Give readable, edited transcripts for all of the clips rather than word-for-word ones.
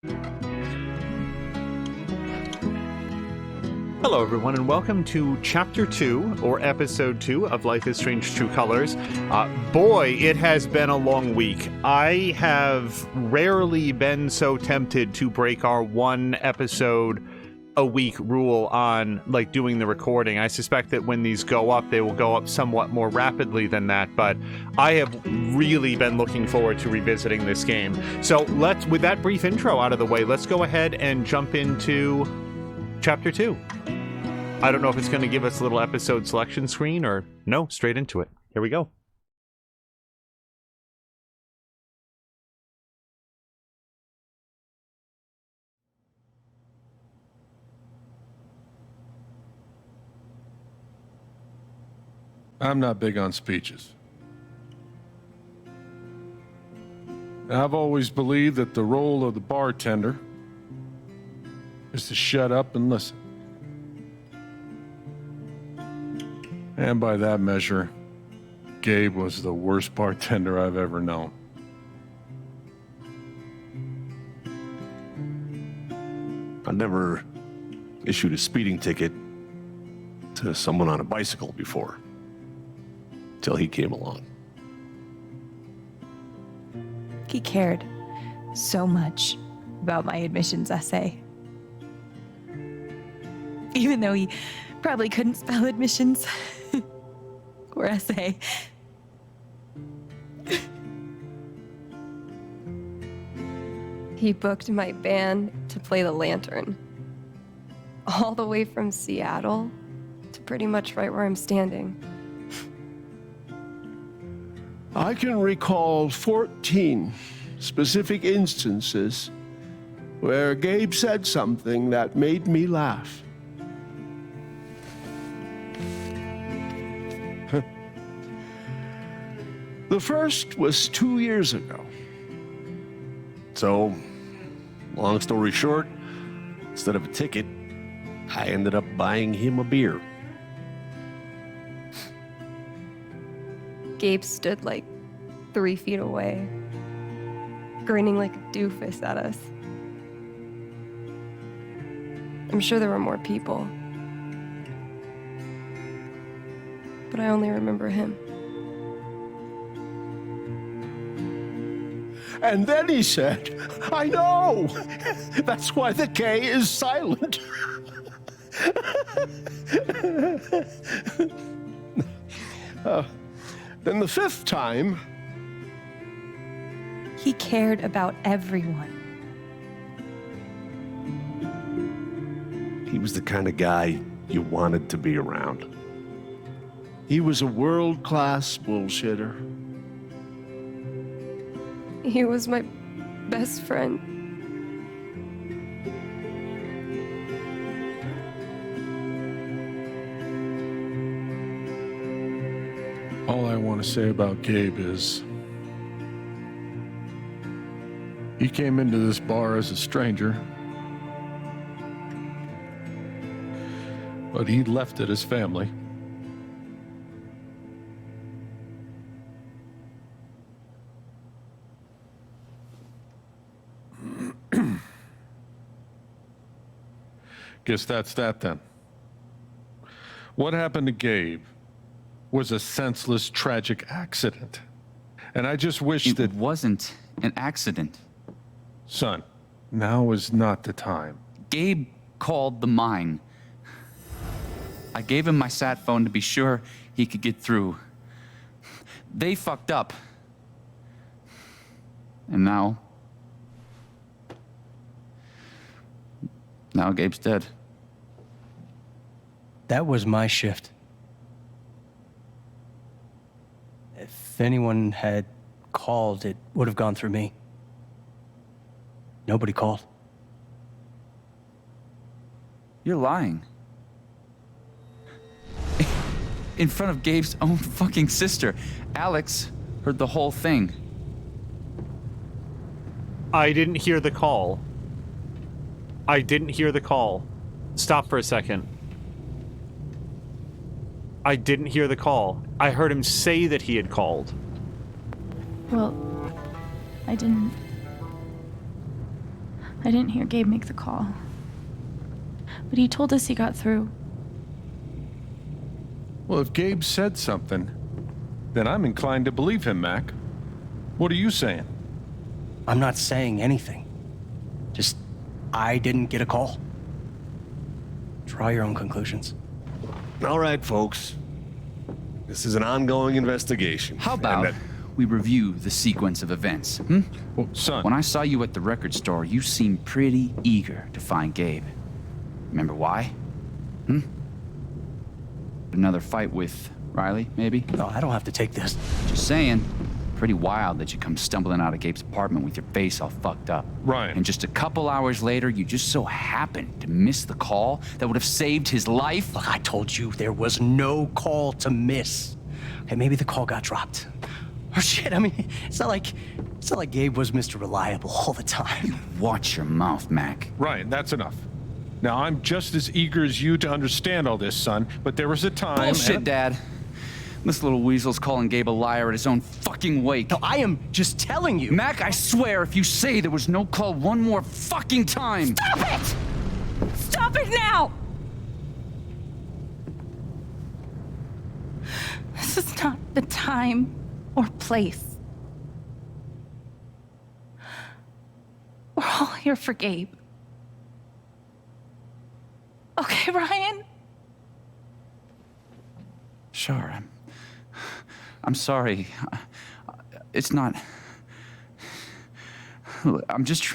Hello, everyone, and welcome to Chapter 2, or Episode 2, of Life is Strange True Colors. Boy, it has been a long week. I have rarely been so tempted to break our one episode a week rule on, like, doing the recording. I suspect that when these go up, they will go up somewhat more rapidly than that, but I have really been looking forward to revisiting this game. So with that brief intro out of the way, let's go ahead and jump into Chapter 2. I don't know if it's going to give us a little episode selection screen or no, straight into it. Here we go. I'm not big on speeches. I've always believed that the role of the bartender is to shut up and listen. And by that measure, Gabe was the worst bartender I've ever known. I never issued a speeding ticket to someone on a bicycle before, till he came along. He cared so much about my admissions essay. Even though he probably couldn't spell admissions or essay. He booked my band to play the lantern. All the way from Seattle to pretty much right where I'm standing. I can recall 14 specific instances where Gabe said something that made me laugh. The first was 2 years ago. So, long story short, instead of a ticket, I ended up buying him a beer. Gabe stood like 3 feet away, grinning like a doofus at us. I'm sure there were more people, but I only remember him. And then he said, I know! That's why the K is silent. Then the fifth time... He cared about everyone. He was the kind of guy you wanted to be around. He was a world-class bullshitter. He was my best friend. All I want to say about Gabe is he came into this bar as a stranger, but he left it as family. Guess that's that then. What happened to Gabe was a senseless, tragic accident. And I just wish that... It wasn't an accident. Son, now is not the time. Gabe called the mine. I gave him my sat phone to be sure he could get through. They fucked up. And now Gabe's dead. That was my shift. If anyone had called, it would have gone through me. Nobody called. You're lying. In front of Gabe's own fucking sister. Alex heard the whole thing. I didn't hear the call. I didn't hear the call. Stop for a second. I didn't hear the call. I heard him say that he had called. Well, I didn't. I didn't hear Gabe make the call. But he told us he got through. Well, if Gabe said something, then I'm inclined to believe him, Mac. What are you saying? I'm not saying anything. Just, I didn't get a call. Draw your own conclusions. All right, folks. This is an ongoing investigation. How about we review the sequence of events, hmm? Well, son. When I saw you at the record store, you seemed pretty eager to find Gabe. Remember why? Another fight with Riley, maybe? No, I don't have to take this. Just saying. Pretty wild that you come stumbling out of Gabe's apartment with your face all fucked up. Ryan. And just a couple hours later, you just so happened to miss the call that would have saved his life? Look, I told you there was no call to miss. Okay, maybe the call got dropped. Or shit, I mean, it's not like Gabe was Mr. Reliable all the time. Watch your mouth, Mac. Ryan, that's enough. Now, I'm just as eager as you to understand all this, son, but there was a time... Bullshit, Dad. This little weasel's calling Gabe a liar at his own fucking wake. No, I am just telling you. Mac, I swear, if you say there was no call one more fucking time... Stop it! Stop it now! This is not the time or place. We're all here for Gabe. Okay, Ryan? Sure, I'm sorry. It's not... I'm just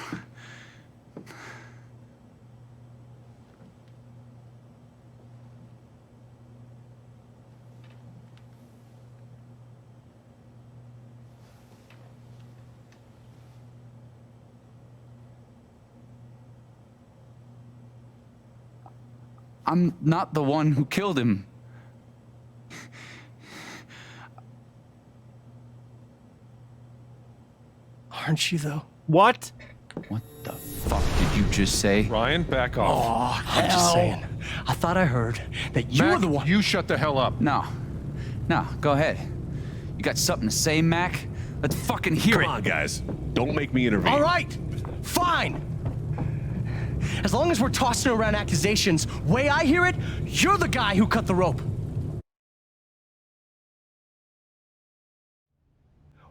I'm not the one who killed him. Aren't you, though? What? What the fuck did you just say? Ryan, back off. I'm just saying. I thought I heard that you were Mac, the one. you shut the hell up. No, go ahead. You got something to say, Mac? Let's fucking hear it. Come on, guys. Don't make me intervene. All right, fine. As long as we're tossing around accusations, way I hear it, you're the guy who cut the rope.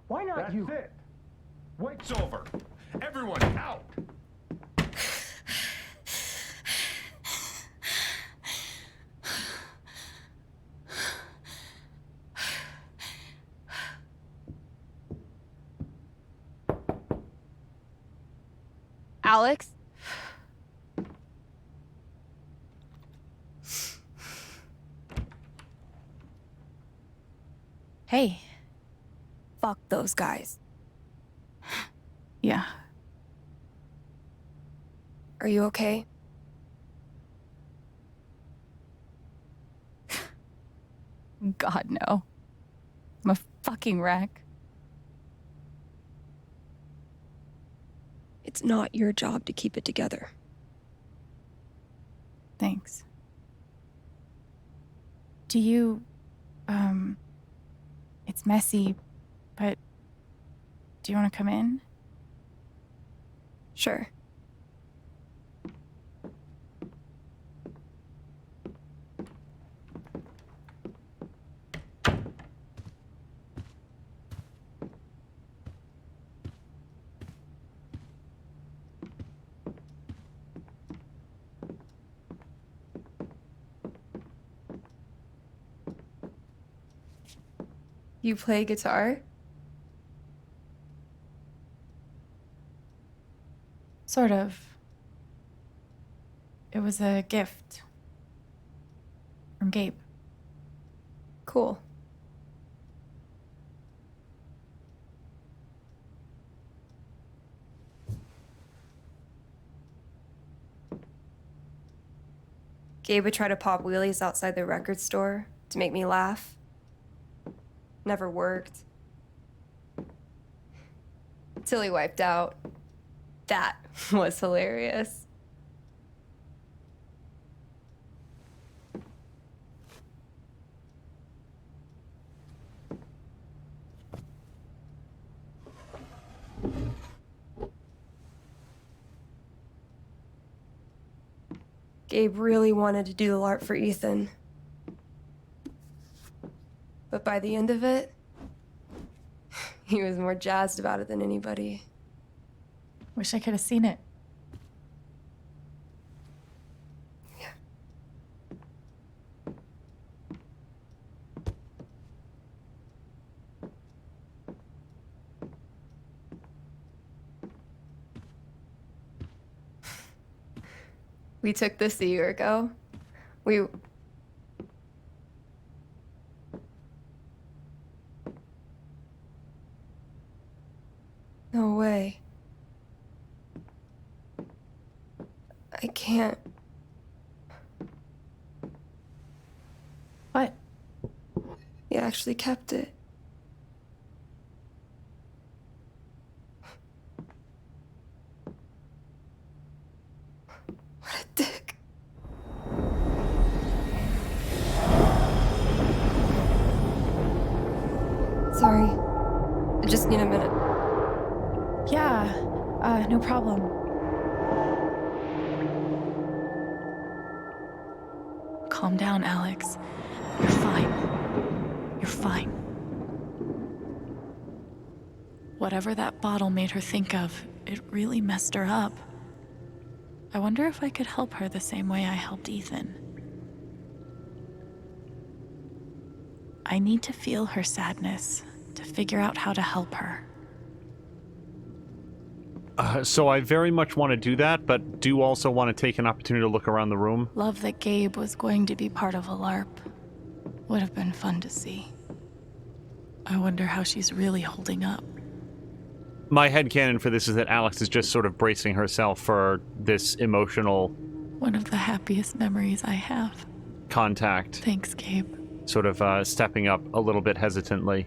Why not That's you? it. Wait's over. Everyone, out. Alex? Hey. Fuck those guys. Yeah. Are you okay? God, no. I'm a fucking wreck. It's not your job to keep it together. Thanks. Do you, it's messy, but do you want to come in? Sure. You play guitar? Sort of. It was a gift from Gabe. Cool. Gabe would try to pop wheelies outside the record store to make me laugh. Never worked. Till he wiped out. That was hilarious. Gabe really wanted to do the LARP for Ethan. But by the end of it, he was more jazzed about it than anybody. Wish I could have seen it. Yeah. We took this a year ago. No way. I can't. What? He actually kept it. What a dick. Sorry. I just need a minute. Yeah, no problem. Calm down, Alex. You're fine. You're fine. Whatever that bottle made her think of, it really messed her up. I wonder if I could help her the same way I helped Ethan. I need to feel her sadness to figure out how to help her. So I very much want to do that, but do also want to take an opportunity to look around the room. Love that Gabe was going to be part of a LARP. Would have been fun to see. I wonder how she's really holding up. My headcanon for this is that Alex is just sort of bracing herself for this emotional One of the happiest memories I have. contact. Thanks, Gabe. Sort of stepping up a little bit hesitantly.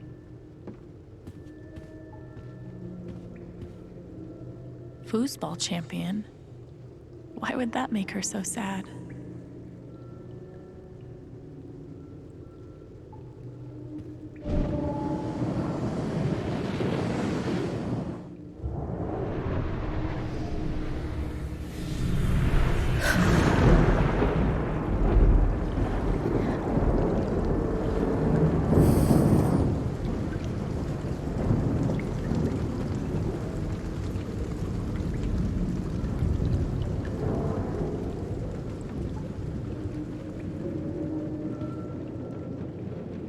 Foosball Champion? Why would that make her so sad?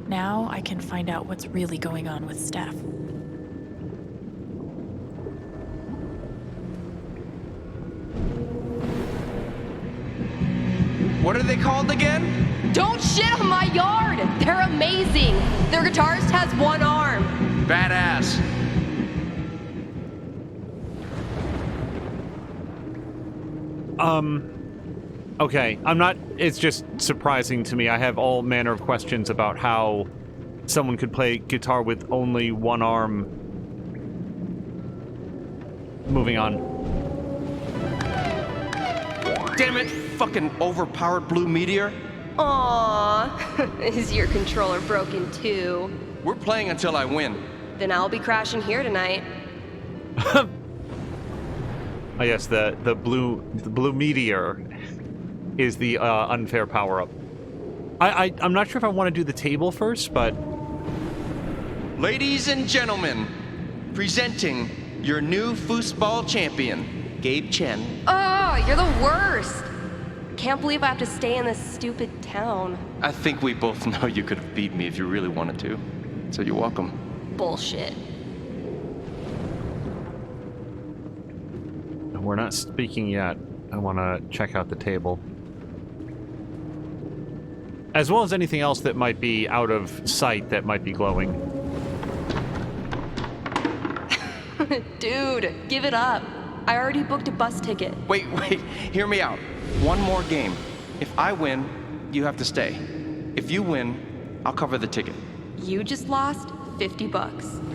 Now I can find out what's really going on with Steph. What are they called again? Don't shit on my yard! They're amazing! Their guitarist has one arm. Badass. Okay, it's just surprising to me. I have all manner of questions about how someone could play guitar with only one arm. Moving on. Damn it, fucking overpowered blue meteor. Aww. Is your controller broken too? We're playing until I win. Then I'll be crashing here tonight. Oh yes, the blue meteor is the unfair power-up. I'm not sure if I want to do the table first, but... Ladies and gentlemen, presenting your new Foosball Champion, Gabe Chen. Oh, you're the worst! Can't believe I have to stay in this stupid town. I think we both know you could have beat me if you really wanted to. So you're welcome. Bullshit. We're not speaking yet. I want to check out the table. As well as anything else that might be out of sight that might be glowing. Dude, give it up. I already booked a bus ticket. Wait, hear me out. One more game. If I win, you have to stay. If you win, I'll cover the ticket. You just lost $50.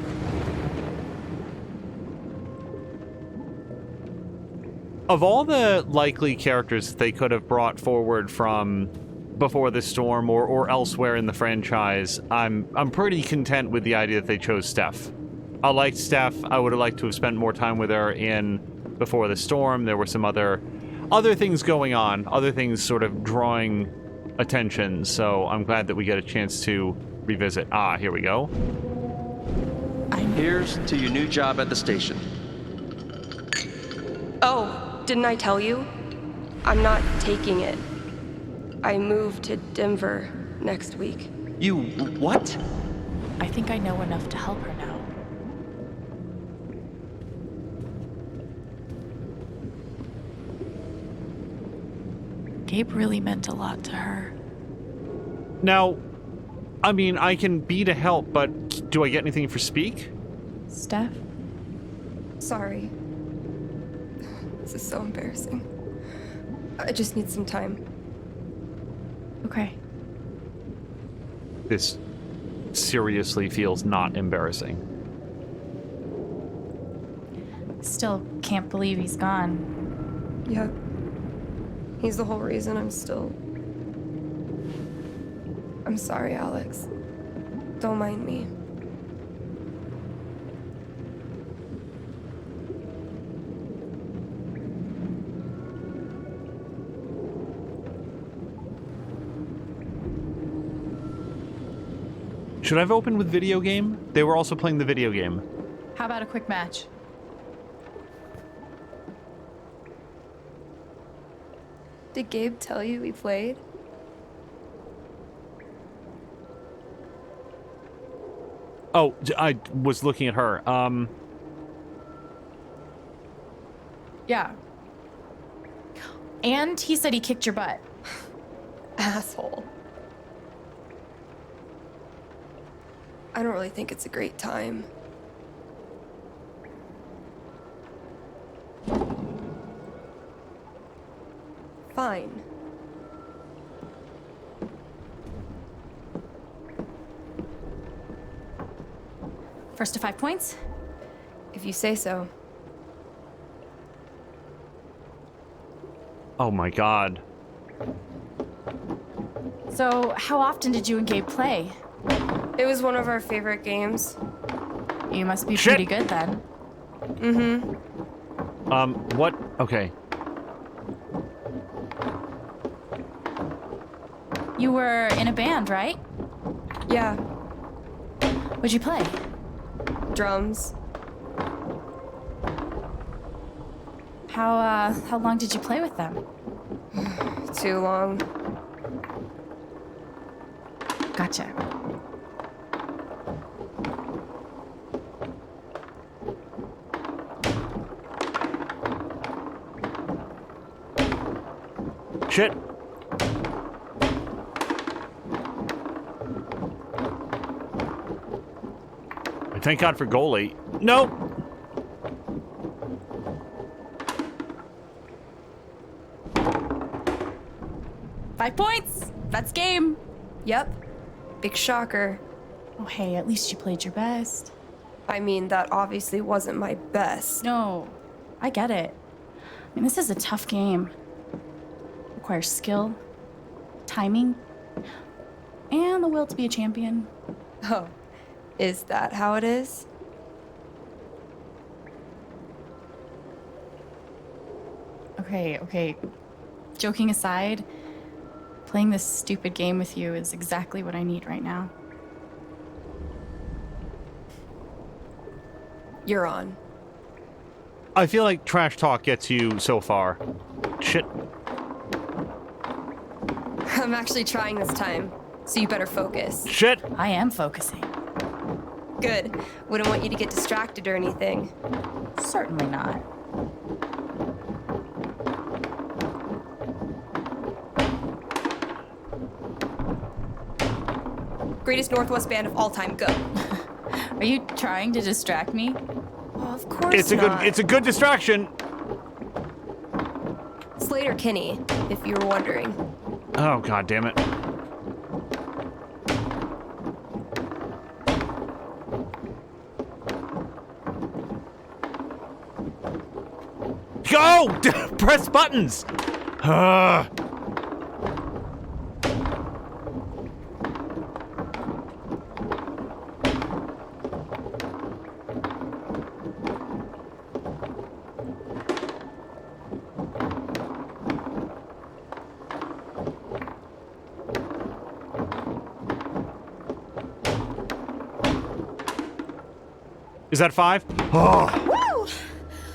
Of all the likely characters they could have brought forward from Before the Storm or elsewhere in the franchise, I'm pretty content with the idea that they chose Steph. I liked Steph. I would have liked to have spent more time with her in Before the Storm. There were some other other things going on, other things sort of drawing attention. So I'm glad that we get a chance to revisit. Ah, here we go. Here's to your new job at the station. Oh, didn't I tell you? I'm not taking it. I move to Denver next week. You what? I think I know enough to help her now. Gabe really meant a lot to her. Now, I mean, I can be to help, but do I get anything for speak? Steph? Sorry. This is so embarrassing. I just need some time. Okay. This seriously feels not embarrassing. Still can't believe he's gone. Yeah. He's the whole reason I'm still... I'm sorry, Alex. Don't mind me. Should I have opened with video game? They were also playing the video game. How about a quick match? Did Gabe tell you we played? Oh, I was looking at her. Yeah. And he said he kicked your butt. Asshole. I don't really think it's a great time. Fine. First to 5 points? If you say so. Oh my god. So, how often did you and Gabe play? It was one of our favorite games. You must be Shit. pretty good then. Mm-hmm. What? Okay. You were in a band, right? Yeah. What'd you play? Drums. How long did you play with them? Too long. Gotcha. Shit. Thank God for goalie. Nope. Five points! That's game! Yep. Big shocker. Oh, hey, at least you played your best. I mean, that obviously wasn't my best. No, I get it. I mean, this is a tough game. Requires skill, timing, and the will to be a champion. Oh, is that how it is? Okay. Joking aside, playing this stupid game with you is exactly what I need right now. You're on. I feel like trash talk gets you so far. Shit. I'm actually trying this time, so you better focus. Shit. I am focusing. Good. Wouldn't want you to get distracted or anything. Certainly not. Greatest Northwest band of all time, go. Are you trying to distract me? Oh, of course It's a not. good distraction. Slater Kinney, if you were wondering. Oh god damn it. Go! Press buttons! Is that 5? Oh, Woo!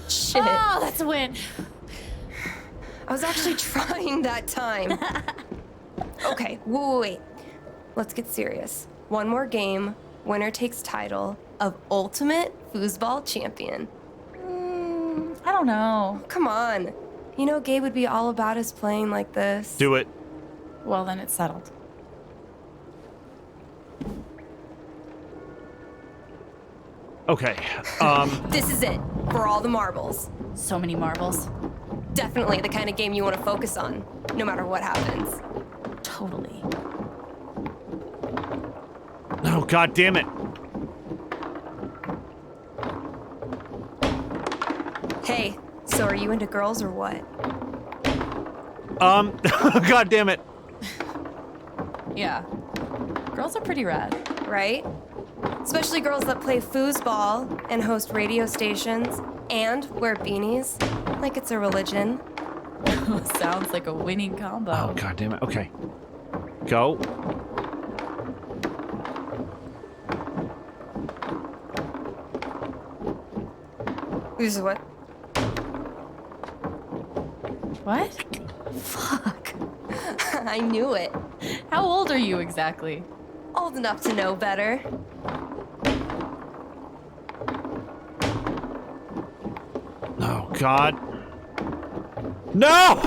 Shit. Oh, that's a win. I was actually trying that time. Okay, wait. Let's get serious. One more game. Winner takes title of Ultimate Foosball Champion. I don't know. Come on. You know Gabe would be all about us playing like this. do it. Well, then it's settled. Okay. This is it. For all the marbles. So many marbles. Definitely the kind of game you want to focus on, no matter what happens. Totally. Oh, God damn it. Hey, so are you into girls or what? God damn it. Yeah. Girls are pretty rad. Right? Especially girls that play foosball and host radio stations and wear beanies like it's a religion. Sounds like a winning combo. Oh, God damn it. Okay. Go. This is what? What? Fuck. I knew it. How old are you exactly? Old enough to know better. Oh, God. No!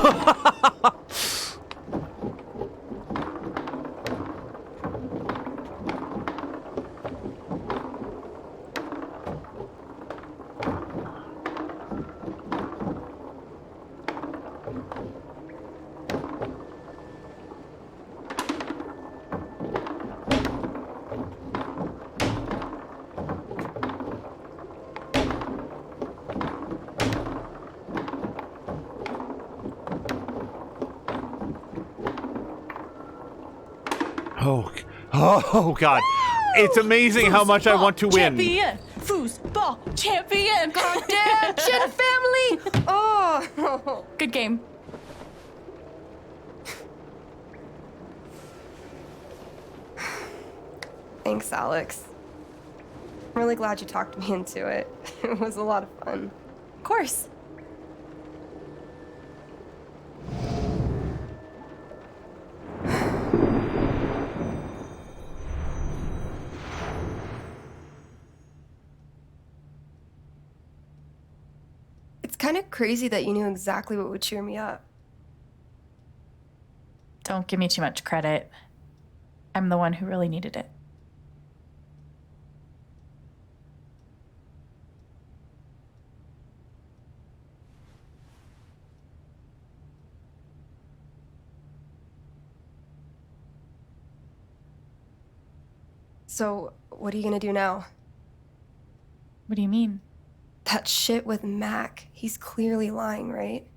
Oh, God. It's amazing how much I want to win. Champion! Foosball champion! Damn, shit, family! Oh! Good game. Thanks, Alex. I'm really glad you talked me into it. It was a lot of fun. Of course. It's kind of crazy that you knew exactly what would cheer me up. Don't give me too much credit. I'm the one who really needed it. So, what are you gonna do now? What do you mean? That shit with Mac, he's clearly lying, right?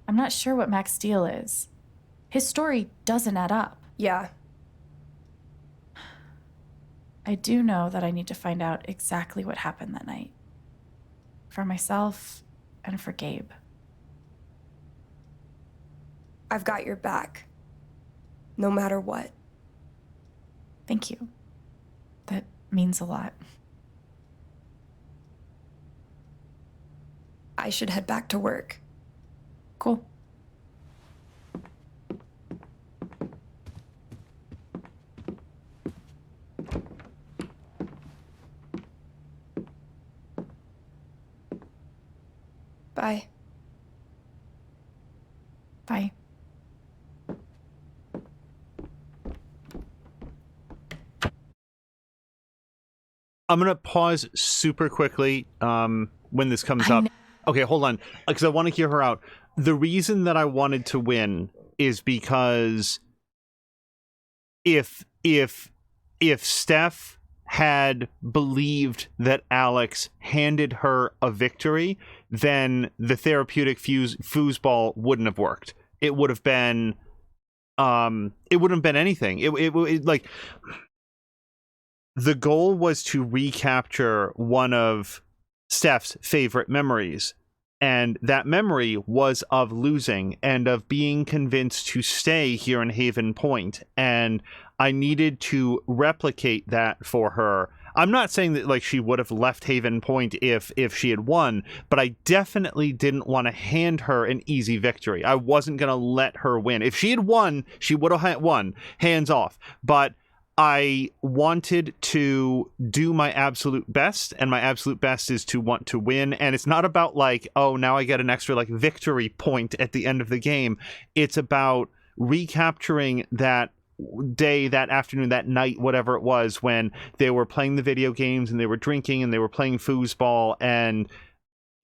I'm not sure what Mac's deal is. His story doesn't add up. Yeah. I do know that I need to find out exactly what happened that night. For myself and for Gabe. I've got your back. No matter what. Thank you. That means a lot. I should head back to work. Cool. Bye. Bye. I'm going to pause super quickly when this comes up. Okay, hold on, because I want to hear her out. The reason that I wanted to win is because if Steph had believed that Alex handed her a victory, then the therapeutic foosball wouldn't have worked. It would have been anything. It like, the goal was to recapture one of Steph's favorite memories. And that memory was of losing and of being convinced to stay here in Haven Point. And I needed to replicate that for her. I'm not saying that like she would have left Haven Point if she had won, but I definitely didn't want to hand her an easy victory. I wasn't going to let her win. If she had won, she would have won, hands off. But I wanted to do my absolute best, and my absolute best is to want to win. And it's not about like, oh, now I get an extra like victory point at the end of the game. It's about recapturing that day, that afternoon, that night, whatever it was, when they were playing the video games and they were drinking and they were playing foosball, and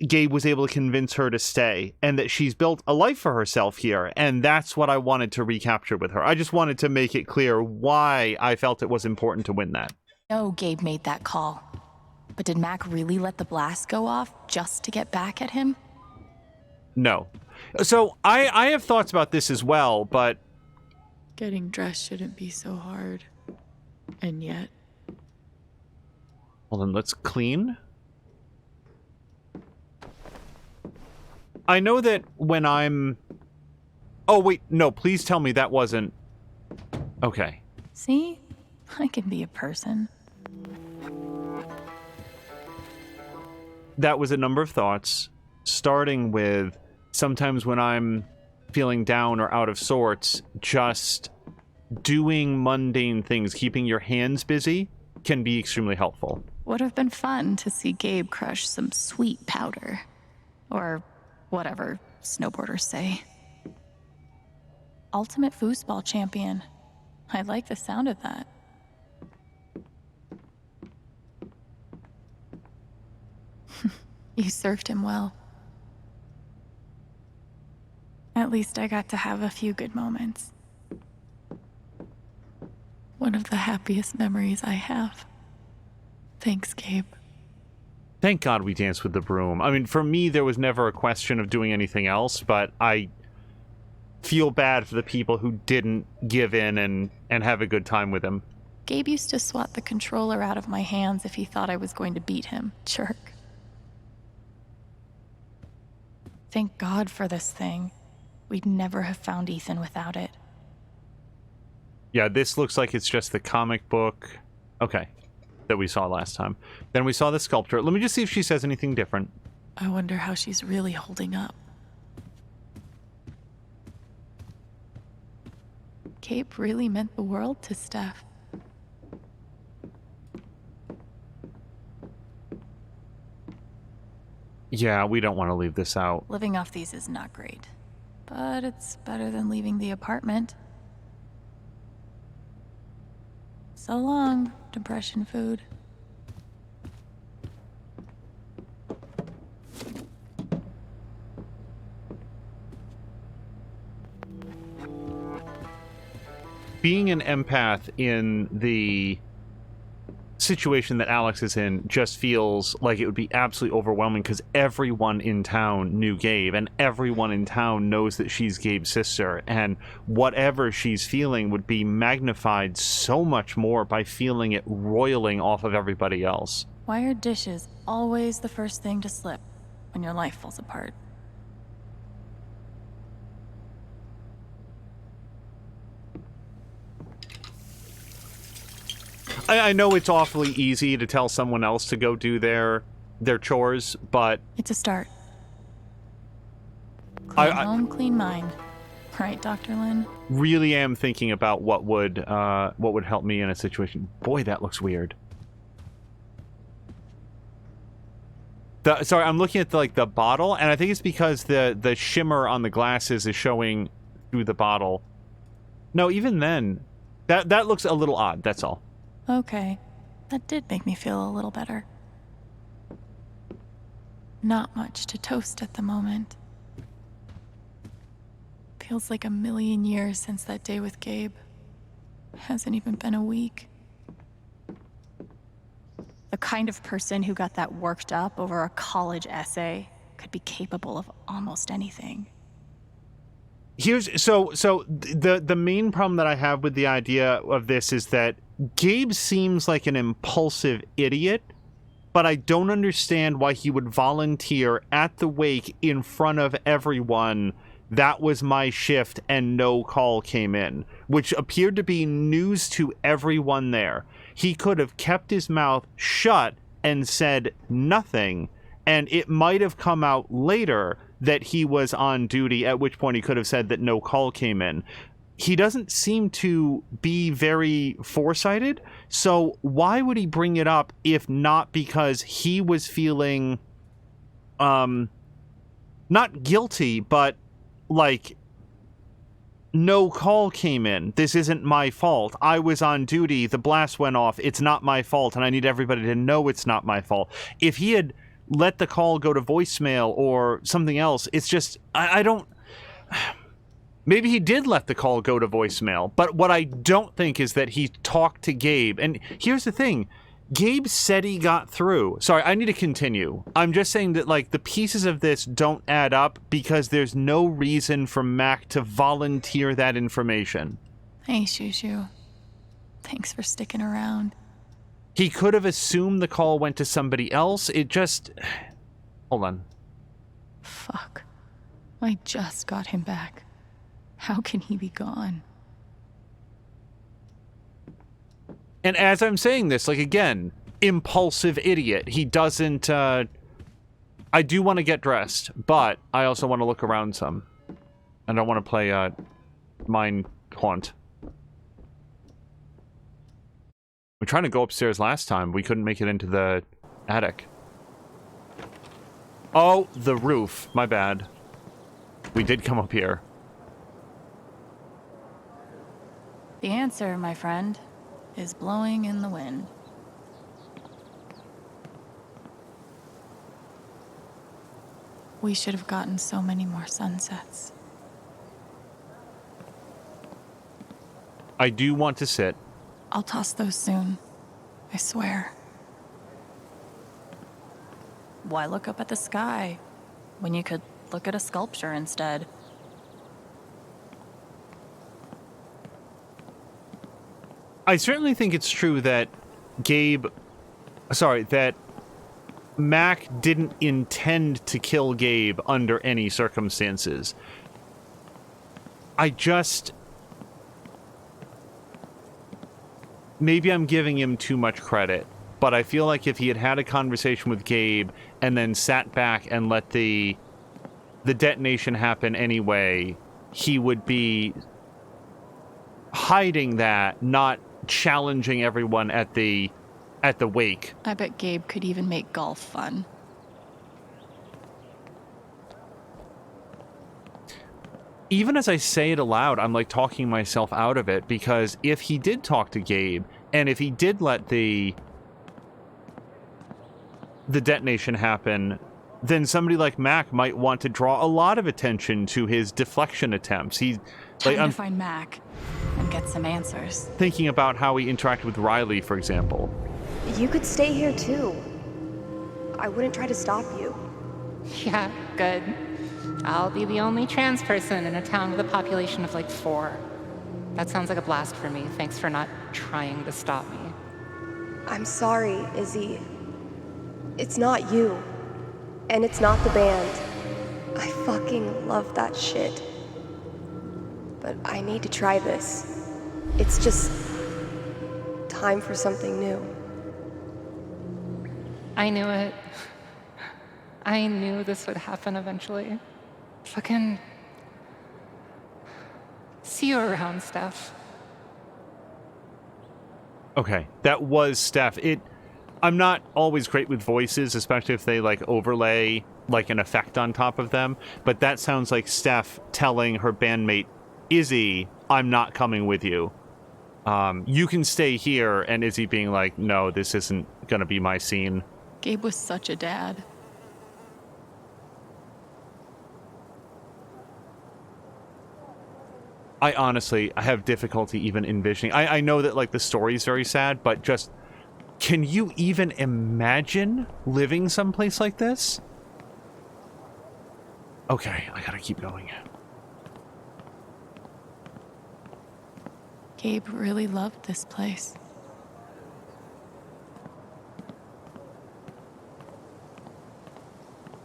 Gabe was able to convince her to stay, and that she's built a life for herself here. And that's what I wanted to recapture with her. I just wanted to make it clear why I felt it was important to win that. No, Gabe made that call. But did Mac really let the blast go off just to get back at him? No. So I have thoughts about this as well, but Getting dressed shouldn't be so hard. And yet... Well, then let's clean. I know that when I'm... Oh, wait, no, please tell me that wasn't... Okay. See? I can be a person. That was a number of thoughts, starting with sometimes when I'm feeling down or out of sorts, just doing mundane things, keeping your hands busy, can be extremely helpful. Would have been fun to see Gabe crush some sweet powder. Or whatever snowboarders say. Ultimate Foosball Champion. I like the sound of that. You served him well. At least I got to have a few good moments. One of the happiest memories I have. Thanks, Gabe. Thank God we danced with the broom. I mean, for me, there was never a question of doing anything else, but I feel bad for the people who didn't give in and have a good time with him. Gabe used to swat the controller out of my hands if he thought I was going to beat him. Jerk. Thank God for this thing. We'd never have found Ethan without it. Yeah, this looks like it's just the comic book. Okay. That we saw last time. Then we saw the sculpture. Let me just see if she says anything different. I wonder how she's really holding up. Gabe really meant the world to Steph. Yeah, we don't want to leave this out. Living off these is not great, but it's better than leaving the apartment. So long, depression food. Being an empath in the situation that Alex is in just feels like it would be absolutely overwhelming, because everyone in town knew Gabe, and everyone in town knows that she's Gabe's sister, and whatever she's feeling would be magnified so much more by feeling it roiling off of everybody else. Why are dishes always the first thing to slip when your life falls apart? I know it's awfully easy to tell someone else to go do their chores, but It's a start. Clean home, clean mind. Right, Dr. Lin? Really am thinking about what would help me in a situation. Boy, that looks weird. Sorry, I'm looking at the bottle, and I think it's because the shimmer on the glasses is showing through the bottle. No, even then, that looks a little odd. That's all. Okay, that did make me feel a little better. Not much to toast at the moment. Feels like a million years since that day with Gabe. Hasn't even been a week. The kind of person who got that worked up over a college essay could be capable of almost anything. So the main problem that I have with the idea of this is that Gabe seems like an impulsive idiot, but I don't understand why he would volunteer at the wake in front of everyone that was my shift and no call came in, which appeared to be news to everyone there. He could have kept his mouth shut and said nothing, and it might have come out later that he was on duty, at which point he could have said that no call came in. He doesn't seem to be very foresighted, so why would he bring it up if not because he was feeling, not guilty, but like, no call came in. This isn't my fault. I was on duty. The blast went off. It's not my fault, and I need everybody to know it's not my fault. If he had let the call go to voicemail or something else, it's just, I don't... Maybe he did let the call go to voicemail, but what I don't think is that he talked to Gabe. And here's the thing. Gabe said he got through. Sorry, I need to continue. I'm just saying that, like, the pieces of this don't add up because there's no reason for Mac to volunteer that information. Hey, Shushu. Thanks for sticking around. He could have assumed the call went to somebody else. It just... Hold on. Fuck. I just got him back. How can he be gone? And as I'm saying this, like, again, impulsive idiot. He doesn't, I do want to get dressed, but I also want to look around some. I don't want to play, Mind Haunt. We tried to go upstairs last time. We couldn't make it into the attic. Oh, the roof. My bad. We did come up here. The answer, my friend, is blowing in the wind. We should have gotten so many more sunsets. I do want to sit. I'll toss those soon. I swear. Why look up at the sky when you could look at a sculpture instead? I certainly think it's true that that Mac didn't intend to kill Gabe under any circumstances. Maybe I'm giving him too much credit, but I feel like if he had had a conversation with Gabe and then sat back and let the detonation happen anyway, he would be hiding that, not challenging everyone at the wake. I bet Gabe could even make golf fun. Even as I say it aloud, I'm like talking myself out of it, because if he did talk to Gabe, and if he did let the detonation happen, then somebody like Mac might want to draw a lot of attention to his deflection attempts. Time to find Mac and get some answers. Thinking about how he interacted with Riley, for example. You could stay here too. I wouldn't try to stop you. Yeah, good. I'll be the only trans person in a town with a population of like 4. That sounds like a blast for me. Thanks for not trying to stop me. I'm sorry, Izzy. It's not you. And it's not the band. I fucking love that shit. But I need to try this. It's just time for something new. I knew it. I knew this would happen eventually. Fucking... See you around, Steph. Okay, that was Steph. I'm not always great with voices, especially if they, like, overlay, like, an effect on top of them, but that sounds like Steph telling her bandmate, Izzy, I'm not coming with you. You can stay here, and Izzy being like, no, this isn't gonna be my scene. Gabe was such a dad. I honestly have difficulty even envisioning. I know that, like, the story's very sad, but just, can you even imagine living someplace like this? Okay, I gotta keep going. Gabe really loved this place.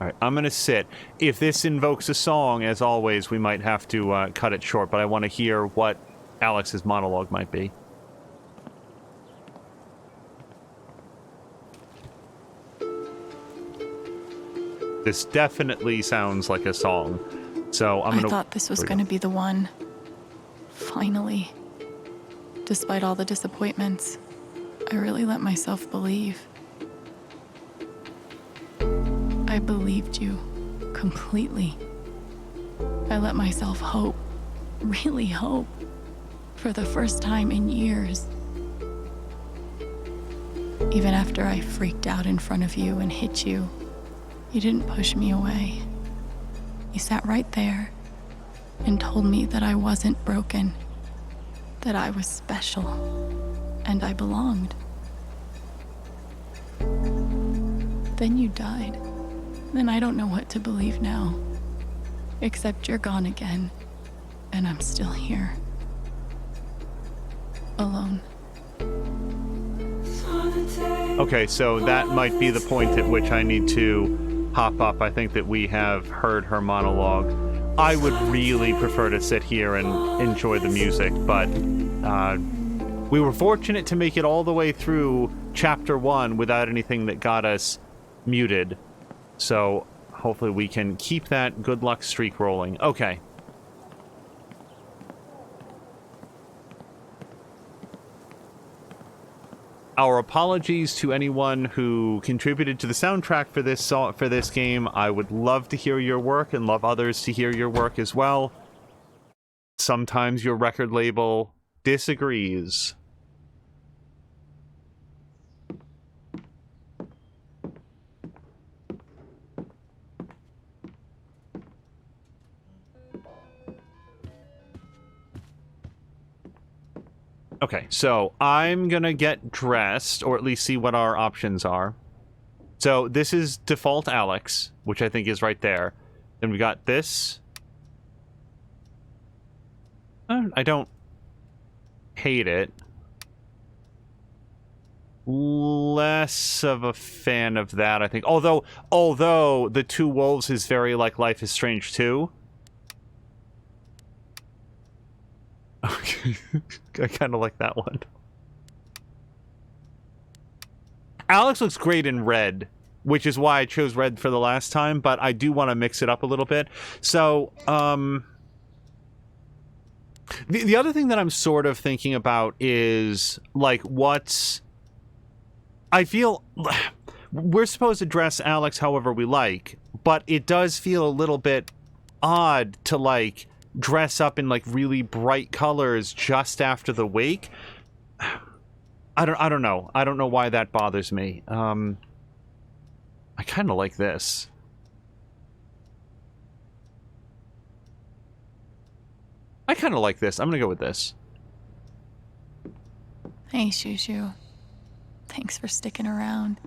All right, I'm going to sit. If this invokes a song, as always, we might have to cut it short, but I want to hear what Alex's monologue might be. This definitely sounds like a song, so I'm going to... I thought this was going to be the one. Finally. Despite all the disappointments, I really let myself believe. I believed you completely. I let myself hope, really hope, for the first time in years. Even after I freaked out in front of you and hit you, you didn't push me away. You sat right there and told me that I wasn't broken, that I was special, and I belonged. Then you died. Then I don't know what to believe now. Except you're gone again, and I'm still here. Alone. Okay, so that might be the point at which I need to hop up. I think that we have heard her monologue. I would really prefer to sit here and enjoy the music, but we were fortunate to make it all the way through Chapter 1 without anything that got us muted. So hopefully we can keep that good luck streak rolling. Okay. Our apologies to anyone who contributed to the soundtrack for this game. I would love to hear your work and love others to hear your work as well. Sometimes your record label disagrees. Okay, so I'm gonna get dressed, or at least see what our options are. So this is default Alex, which I think is right there. Then we got this. I don't hate it. Less of a fan of that, I think. Although the Two Wolves is very like Life is Strange 2. Okay. I kind of like that one. Alex looks great in red, which is why I chose red for the last time, but I do want to mix it up a little bit. So, the other thing that I'm sort of thinking about is, like, I feel... We're supposed to dress Alex however we like, but it does feel a little bit odd to, like, dress up in like really bright colors just after the wake. I don't know. I don't know why that bothers me. I kind of like this. I kind of like this. I'm gonna go with this. Hey, Shushu. Thanks for sticking around.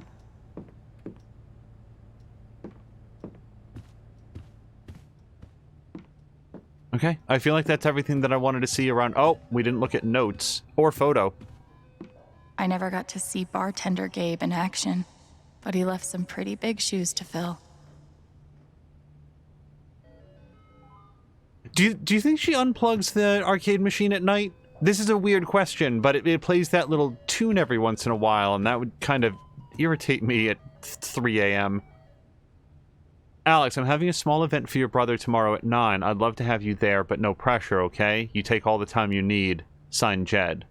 Okay, I feel like that's everything that I wanted to see around... Oh, we didn't look at notes or photo. I never got to see bartender Gabe in action, but he left some pretty big shoes to fill. Do you think she unplugs the arcade machine at night? This is a weird question, but it plays that little tune every once in a while, and that would kind of irritate me at 3 a.m. Alex, I'm having a small event for your brother tomorrow at 9. I'd love to have you there, but no pressure, okay? You take all the time you need. Signed, Jed.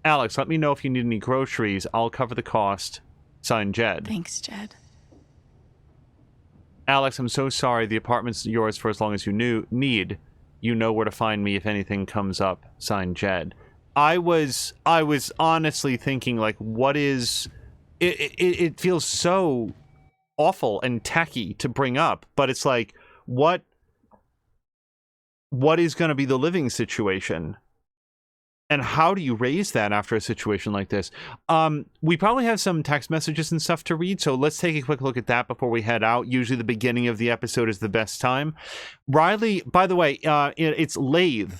Alex, let me know if you need any groceries. I'll cover the cost. Signed, Jed. Thanks, Jed. Alex, I'm so sorry. The apartment's yours for as long as you need. You know where to find me if anything comes up. Signed, Jed. I was honestly thinking, like, what is... It feels so... awful and tacky to bring up, but it's like, what is going to be the living situation, and how do you raise that after a situation like this? We probably have some text messages and stuff to read, so let's take a quick look at that before we head out. Usually the beginning of the episode is the best time. Riley, by the way, it's Lathe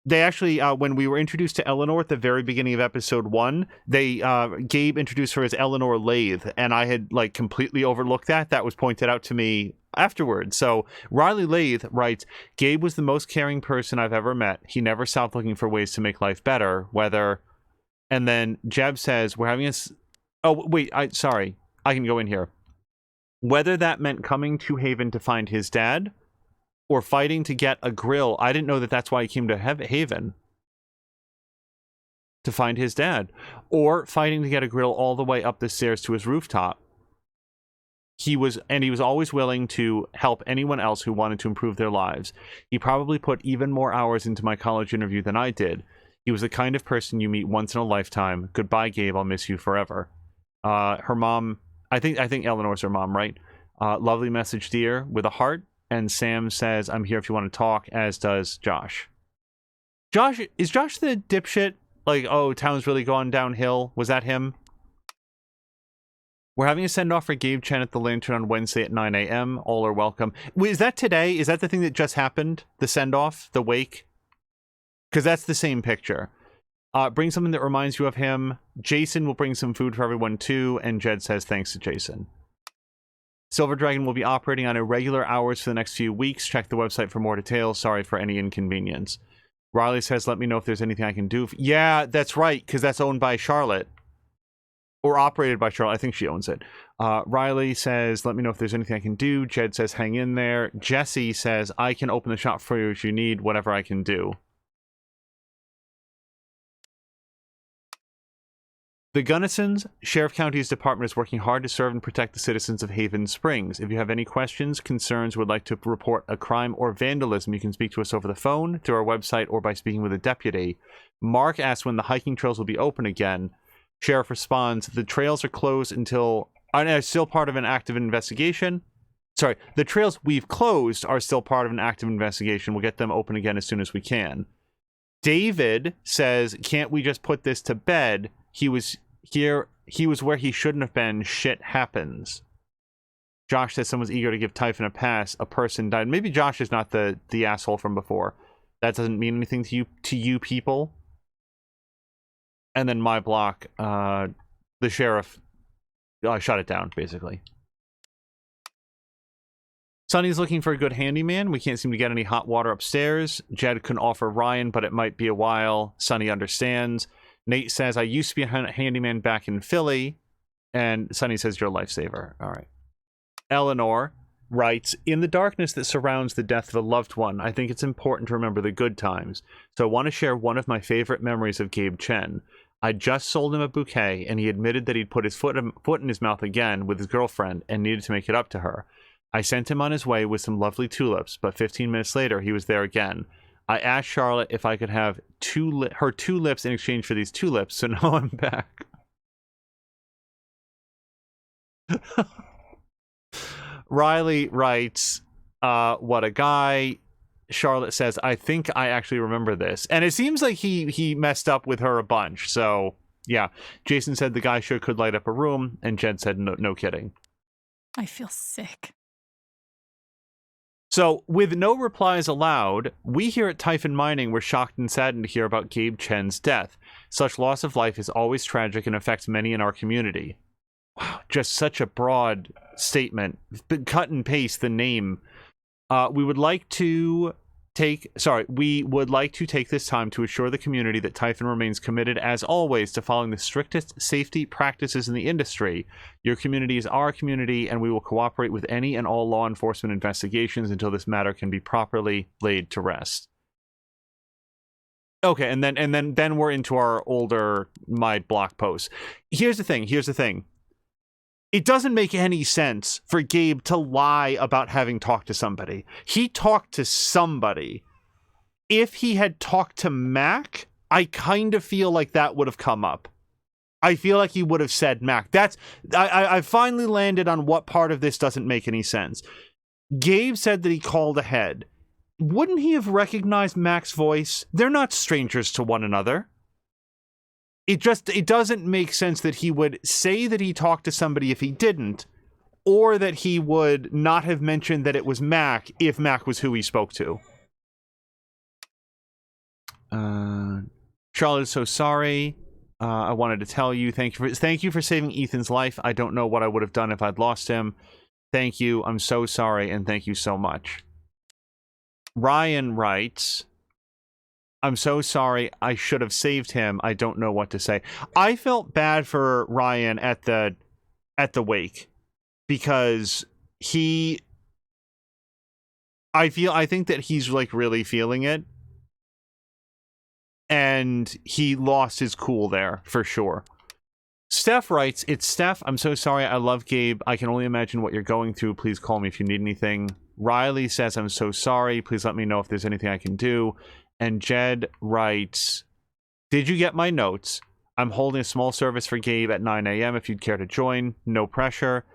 they actually, when we were introduced to Eleanor at the very beginning of episode 1, Gabe introduced her as Eleanor Lathe, and I had like completely overlooked that. That was pointed out to me afterwards. So Riley Lathe writes, Gabe was the most caring person I've ever met. He never stopped looking for ways to make life better, whether... And then Jeb says, we're having a... Oh, wait, sorry. I can go in here. Whether that meant coming to Haven to find his dad or fighting to get a grill. I didn't know that that's why he came to Haven. To find his dad. Or fighting to get a grill all the way up the stairs to his rooftop. He was always willing to help anyone else who wanted to improve their lives. He probably put even more hours into my college interview than I did. He was the kind of person you meet once in a lifetime. Goodbye, Gabe. I'll miss you forever. Her mom, I think Eleanor's her mom, right? Lovely message, dear, with a heart. And Sam says, I'm here if you want to talk, as does Josh. Is Josh the dipshit? Like, oh, town's really gone downhill. Was that him? We're having a send-off for Gabe Chen at the Lantern on Wednesday at 9 a.m. All are welcome. Wait, is that today? Is that the thing that just happened? The send-off? The wake? Because that's the same picture. Bring something that reminds you of him. Jason will bring some food for everyone too. And Jed says thanks to Jason. Silver Dragon will be operating on irregular hours for the next few weeks. Check the website for more details. Sorry for any inconvenience. Riley says, let me know if there's anything I can do. Yeah, that's right, because that's owned by Charlotte. Or operated by Charlotte. I think she owns it. Riley says, let me know if there's anything I can do. Jed says, hang in there. Jesse says, I can open the shop for you if you need whatever I can do. The Gunnisons, Sheriff County's department, is working hard to serve and protect the citizens of Haven Springs. If you have any questions, concerns, would like to report a crime or vandalism, you can speak to us over the phone, through our website, or by speaking with a deputy. Mark asks when the hiking trails will be open again. Sheriff responds, the trails are closed until... are still part of an active investigation. Sorry, the trails we've closed are still part of an active investigation. We'll get them open again as soon as we can. David says, can't we just put this to bed? He was here. He was where he shouldn't have been. Shit happens. Josh says someone's eager to give Typhon a pass. A person died. Maybe Josh is not the asshole from before. That doesn't mean anything to you people. And then my block, the sheriff shut it down, basically. Sonny's looking for a good handyman. We can't seem to get any hot water upstairs. Jed can offer Ryan, but it might be a while. Sonny understands. Nate says, I used to be a handyman back in Philly. And Sonny says, you're a lifesaver. All right. Eleanor writes, in the darkness that surrounds the death of a loved one, I think it's important to remember the good times. So I want to share one of my favorite memories of Gabe Chen. I just sold him a bouquet, and he admitted that he'd put his foot in his mouth again with his girlfriend and needed to make it up to her. I sent him on his way with some lovely tulips, but 15 minutes later, he was there again. I asked Charlotte if I could have her two lips in exchange for these tulips, so now I'm back. Riley writes, what a guy. Charlotte says, I think I actually remember this. And it seems like he messed up with her a bunch, so yeah. Jason said the guy sure could light up a room, and Jed said no kidding. I feel sick. So, with no replies allowed, we here at Typhon Mining were shocked and saddened to hear about Gabe Chen's death. Such loss of life is always tragic and affects many in our community. Wow, just such a broad statement. Cut and paste the name. We would like to take this time to assure the community that Typhon remains committed, as always, to following the strictest safety practices in the industry. Your community is our community, and we will cooperate with any and all law enforcement investigations until this matter can be properly laid to rest. Okay, and then we're into our older my block posts. Here's the thing. It doesn't make any sense for Gabe to lie about having talked to somebody. He talked to somebody. If he had talked to Mac, I kind of feel like that would have come up. I feel like he would have said Mac. I finally landed on what part of this doesn't make any sense. Gabe said that he called ahead. Wouldn't he have recognized Mac's voice? They're not strangers to one another. It doesn't make sense that he would say that he talked to somebody if he didn't, or that he would not have mentioned that it was Mac if Mac was who he spoke to. Charlotte is so sorry. I wanted to tell you, thank you for saving Ethan's life. I don't know what I would have done if I'd lost him. Thank you. I'm so sorry, and thank you so much. Ryan writes, I'm so sorry. I should have saved him. I don't know what to say. I felt bad for Ryan at the wake because I think that he's like really feeling it. And he lost his cool there, for sure. Steph writes, it's Steph. I'm so sorry. I love Gabe. I can only imagine what you're going through. Please call me if you need anything. Riley says, I'm so sorry. Please let me know if there's anything I can do. And Jed writes, did you get my notes? I'm holding a small service for Gabe at 9 a.m. if you'd care to join. No pressure.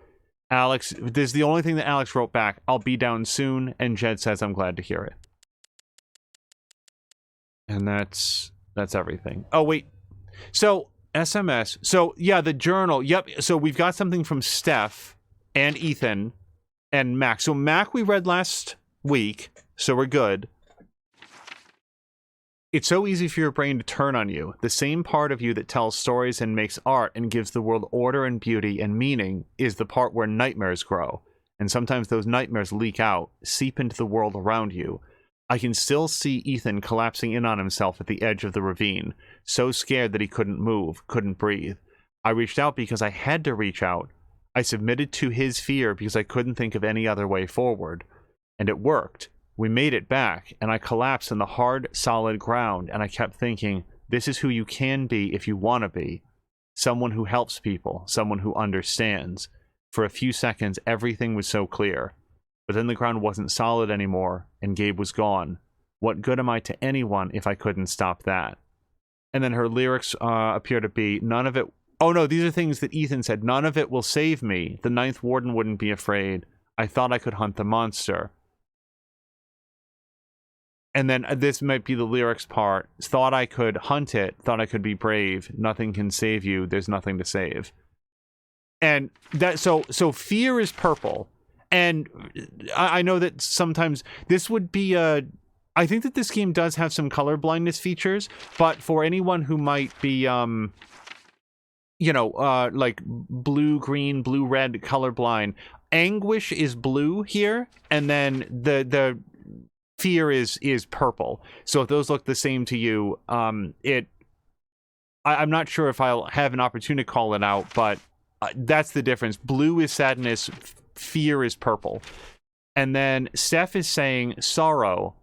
Alex, this is the only thing that Alex wrote back. I'll be down soon. And Jed says, I'm glad to hear it. And that's everything. Oh, wait. So, SMS. So, yeah, the journal. Yep. So, we've got something from Steph and Ethan and Mac. So, Mac we read last week, so we're good. It's so easy for your brain to turn on you. The same part of you that tells stories and makes art and gives the world order and beauty and meaning is the part where nightmares grow. And sometimes those nightmares leak out, seep into the world around you. I can still see Ethan collapsing in on himself at the edge of the ravine, so scared that he couldn't move, couldn't breathe. I reached out because I had to reach out. I submitted to his fear because I couldn't think of any other way forward. And it worked. We made it back, and I collapsed in the hard, solid ground, and I kept thinking, this is who you can be if you want to be. Someone who helps people, someone who understands. For a few seconds, everything was so clear. But then the ground wasn't solid anymore, and Gabe was gone. What good am I to anyone if I couldn't stop that? And then her lyrics appear to be, none of it... Oh no, these are things that Ethan said. None of it will save me. The Ninth Warden wouldn't be afraid. I thought I could hunt the monster. And then this might be the lyrics part. Thought I could hunt it. Thought I could be brave. Nothing can save you. There's nothing to save. And that... So fear is purple. And I know that sometimes this would be I think that this game does have some color blindness features, but for anyone who might be, like blue-green, blue-red colorblind, anguish is blue here, and then the fear is purple. So if those look the same to you, I'm not sure if I'll have an opportunity to call it out, but that's the difference. Blue is sadness. Fear is purple. And then Steph is saying sorrow.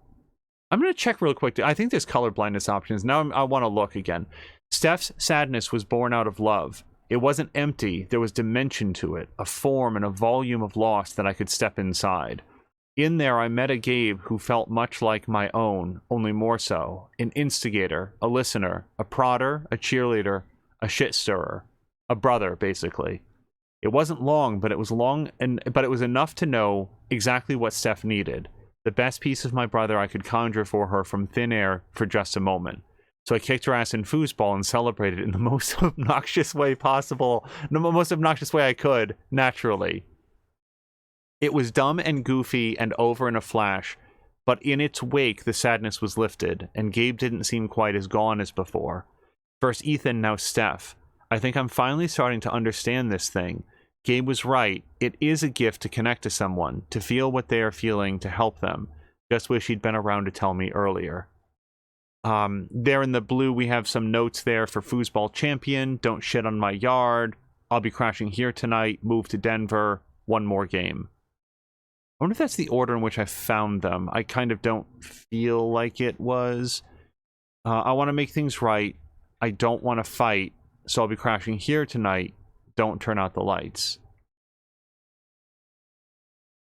I'm going to check real quick. I think there's color blindness options. Now I want to look again. Steph's sadness was born out of love. It wasn't empty. There was dimension to it, a form and a volume of loss that I could step inside. In there, I met a Gabe who felt much like my own, only more so. An instigator, a listener, a prodder, a cheerleader, a shit stirrer. A brother, basically. It wasn't long, but it was but it was enough to know exactly what Steph needed. The best piece of my brother I could conjure for her from thin air for just a moment. So I kicked her ass in foosball and celebrated in the most obnoxious way possible, the most obnoxious way I could, naturally. It was dumb and goofy and over in a flash, but in its wake the sadness was lifted, and Gabe didn't seem quite as gone as before. First Ethan, now Steph. I think I'm finally starting to understand this thing. Gabe was right. It is a gift to connect to someone, to feel what they are feeling, to help them. Just wish he'd been around to tell me earlier. There in the blue, we have some notes there for Foosball Champion. Don't shit on my yard. I'll be crashing here tonight. Move to Denver. One more game. I wonder if that's the order in which I found them. I kind of don't feel like it was. I want to make things right. I don't want to fight. So I'll be crashing here tonight. Don't turn out the lights.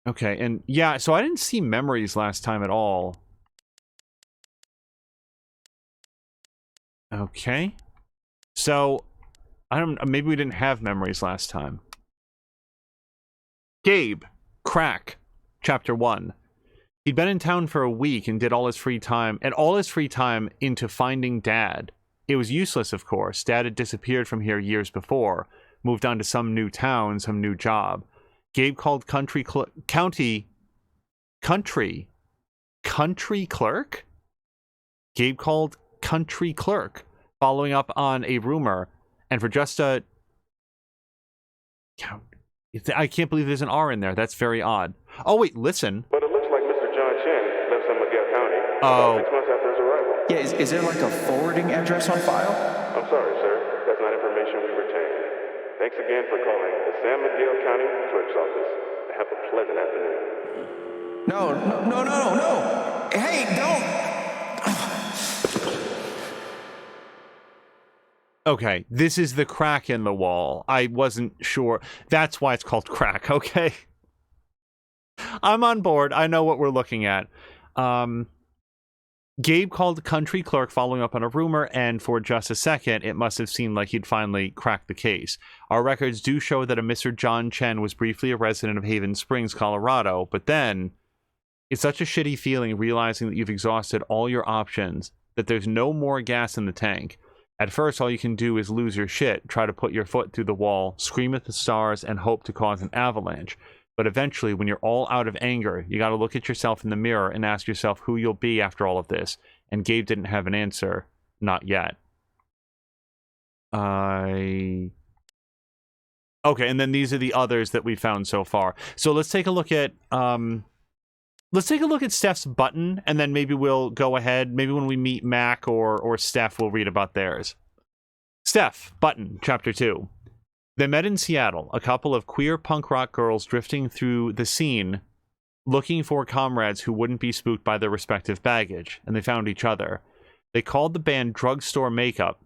Okay, and yeah, so I didn't see memories last time at all. Okay. So, maybe we didn't have memories last time. Gabe, crack, chapter 1. He'd been in town for a week and did all his free time into finding Dad. It was useless, of course. Dad had disappeared from here years before, moved on to some new town, some new job. Gabe called country clerk? Gabe called country clerk following up on a rumor, and for just a... I can't believe there's an R in there. That's very odd. Oh, wait, listen. But it looks like Mr. John Chen left San Miguel County about 6 months after his arrival. Yeah, is there like a forwarding address on file? I'm sorry, sir. That's not information we retain. Thanks again for calling the San Miguel County Clerk's Office. Have a pleasant afternoon. No. Hey, don't. Okay, this is the crack in the wall. I wasn't sure. That's why it's called crack, okay? I'm on board. I know what we're looking at. Gabe called the country clerk following up on a rumor, and for just a second, it must have seemed like he'd finally cracked the case. Our records do show that a Mr. John Chen was briefly a resident of Haven Springs, Colorado, but then it's such a shitty feeling realizing that you've exhausted all your options, that there's no more gas in the tank. At first, all you can do is lose your shit, try to put your foot through the wall, scream at the stars, and hope to cause an avalanche. But eventually, when you're all out of anger, you gotta look at yourself in the mirror and ask yourself who you'll be after all of this. And Gabe didn't have an answer. Not yet. Okay, and then these are the others that we found so far. So let's take a look at... Let's take a look at Steph's button, and then maybe we'll go ahead. Maybe when we meet Mac or Steph, we'll read about theirs. Steph, button, Chapter 2. They met in Seattle, a couple of queer punk rock girls drifting through the scene, looking for comrades who wouldn't be spooked by their respective baggage, and they found each other. They called the band Drugstore Makeup.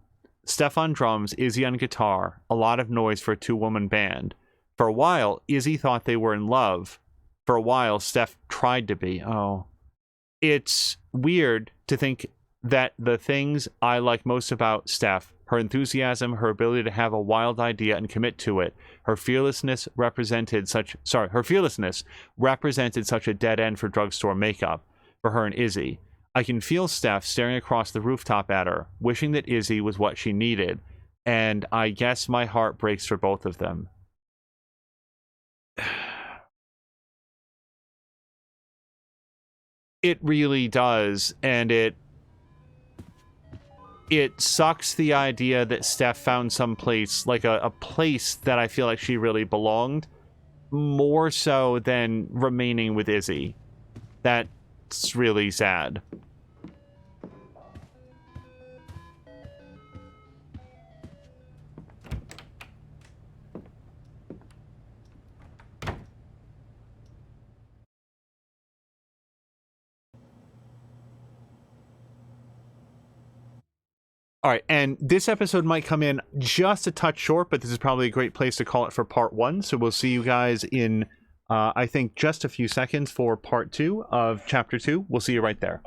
Steph on drums, Izzy on guitar, a lot of noise for a two-woman band. For a while, Izzy thought they were in love. For a while, Steph tried to be. Oh. It's weird to think that the things I like most about Steph, her enthusiasm, her ability to have a wild idea and commit to it, her fearlessness represented such a dead end for Drugstore Makeup, for her and Izzy. I can feel Steph staring across the rooftop at her, wishing that Izzy was what she needed, and I guess my heart breaks for both of them. It really does, and it sucks the idea that Steph found some place, like a place that I feel like she really belonged, more so than remaining with Izzy. That's really sad. All right, and this episode might come in just a touch short, but this is probably a great place to call it for part 1. So we'll see you guys in, I think, just a few seconds for part 2 of Chapter 2. We'll see you right there.